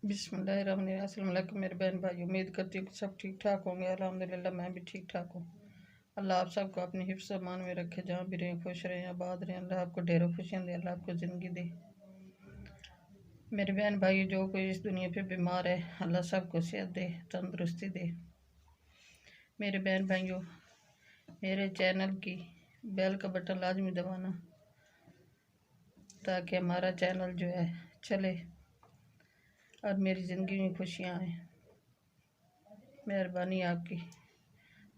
बिस्मिल्लाहिर्रहमानिर्रहीम। मेरे बहन भाई, उम्मीद करती हूँ कि सब ठीक ठाक होंगे। अल्हम्दुलिल्लाह मैं भी ठीक ठाक हूँ। अल्लाह आप सबको अपनी हिफ्ज़ अमान में रखे, जहाँ भी रहें खुश रहें, आबाद रहें। अल्लाह आपको ढेरों खुशियाँ दे, अल्लाह आपको ज़िंदगी दे। मेरे बहन भाई, जो कोई इस दुनिया पे बीमार है, अल्लाह सबको सेहत दे, तंदुरुस्ती दे। मेरे बहन भाइयों, मेरे चैनल की बेल का बटन लाजमी दबाना, ताकि हमारा चैनल जो है चले और मेरी ज़िंदगी में खुशियाँ आएँ। मेहरबानी आपकी।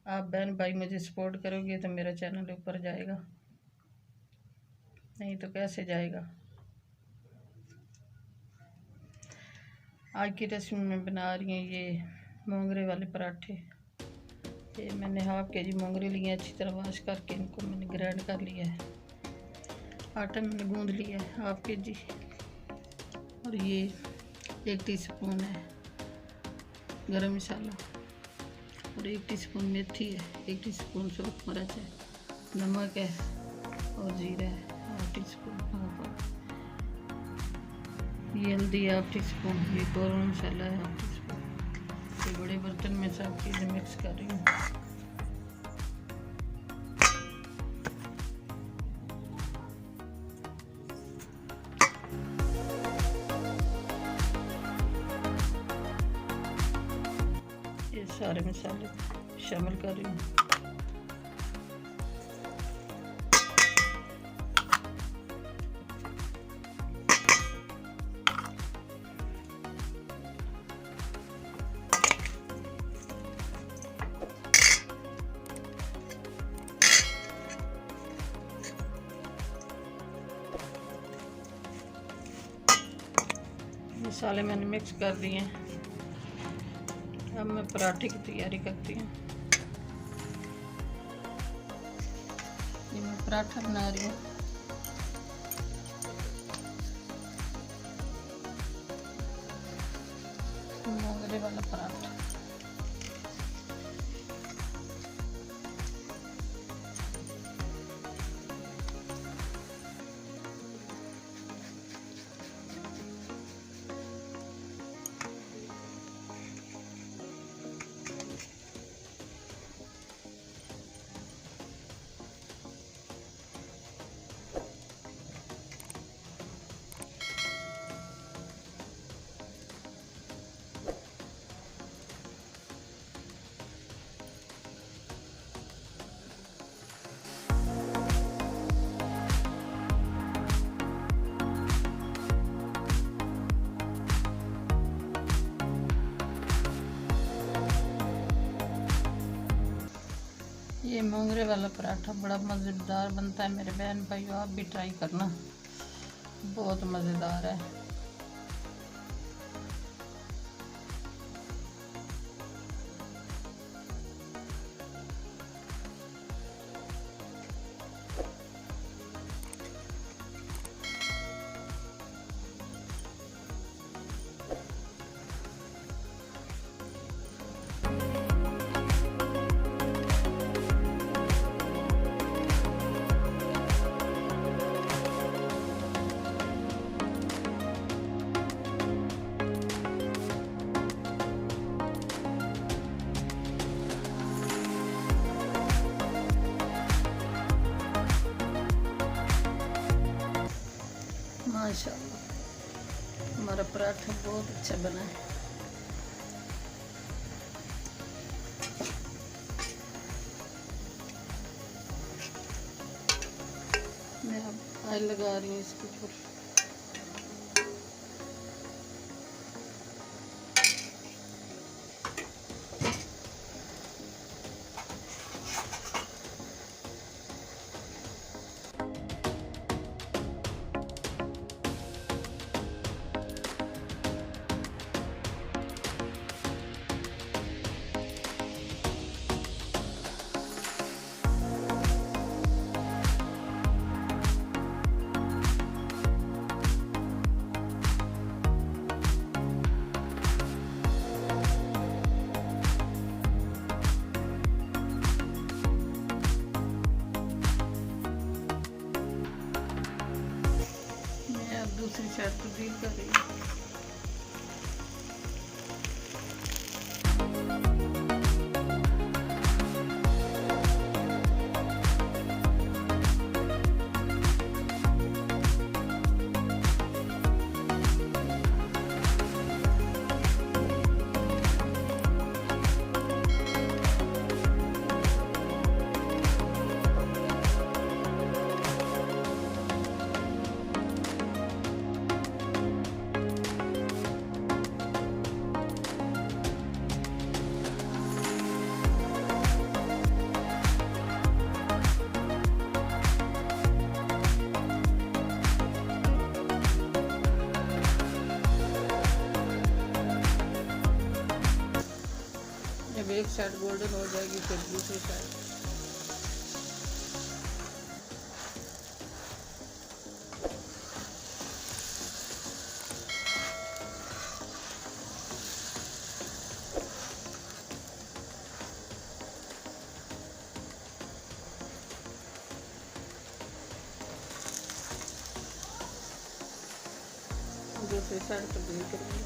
आप बहन भाई मुझे सपोर्ट करोगे तो मेरा चैनल ऊपर जाएगा, नहीं तो कैसे जाएगा। आज की रेसिपी में बना रही हूँ ये मोंगरे वाले पराठे। ये मैंने हाफ के जी मोंगरे लिए, अच्छी तरह वॉश करके इनको मैंने ग्राइंड कर लिया है। आटा मैंने गूंद लिया है हाफ के जी। और ये 1 टीस्पून है गरम मसाला, और 1 टीस्पून मेथी है, 1 टीस्पून सूरख मिर्च है, नमक है और जीरा है हाफ टीस्पून। ये हल्दी है हाफ टीस्पून, ये गरम मसाला है हाफ टीस्पून। ये बड़े बर्तन में सब चीज़ें मिक्स कर रही हूँ। ये सारे मसाले शामिल कर रही हूँ। मसाले मैंने मिक्स कर दिए हैं। अब मैं पराठे की तैयारी करती हूँ। ये मैं पराठा बना रही हूँ। मोंगरे वाला पराठा। ये मोंगरे वाला पराठा बड़ा मज़ेदार बनता है मेरे बहन भाइयों, आप भी ट्राई करना, बहुत मज़ेदार है। माशाअल्लाह हमारा पराठा बहुत अच्छा बना है। मैं अब ऑयल लगा रही हूँ इसके ऊपर। एक साइड गोल्डन हो जाएगी फिर दूसरी साइड। दूसरी साइड पर भी करेंगे।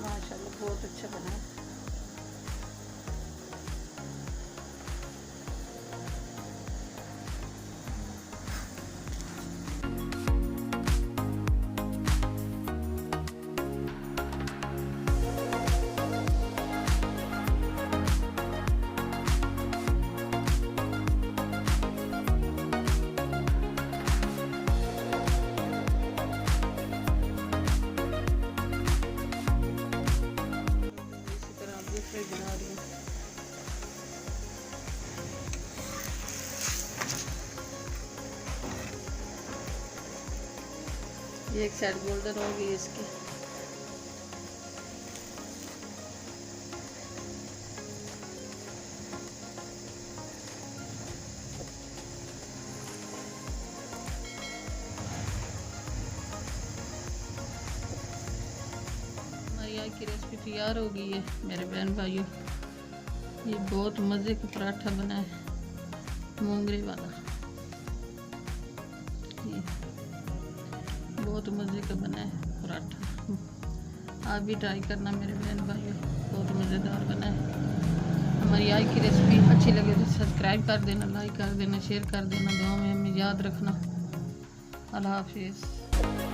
माशाल्लाह बहुत अच्छा बना है। बना रही हूँ। ये एक साइड गोल्डन हो गई इसकी। हमारी आज की रेसिपी तैयार हो गई है मेरे बहन भाइयों। ये बहुत मज़े का पराठा बना है, मोंगरे वाला। ये बहुत मज़े का बना है पराठा। आप भी ट्राई करना मेरे बहन भाइयों, बहुत मज़ेदार बना है। हमारी आज की रेसिपी अच्छी लगे तो सब्सक्राइब कर देना, लाइक कर देना, शेयर कर देना। दुआ में हमें याद रखना। अल्लाह हाफिज़।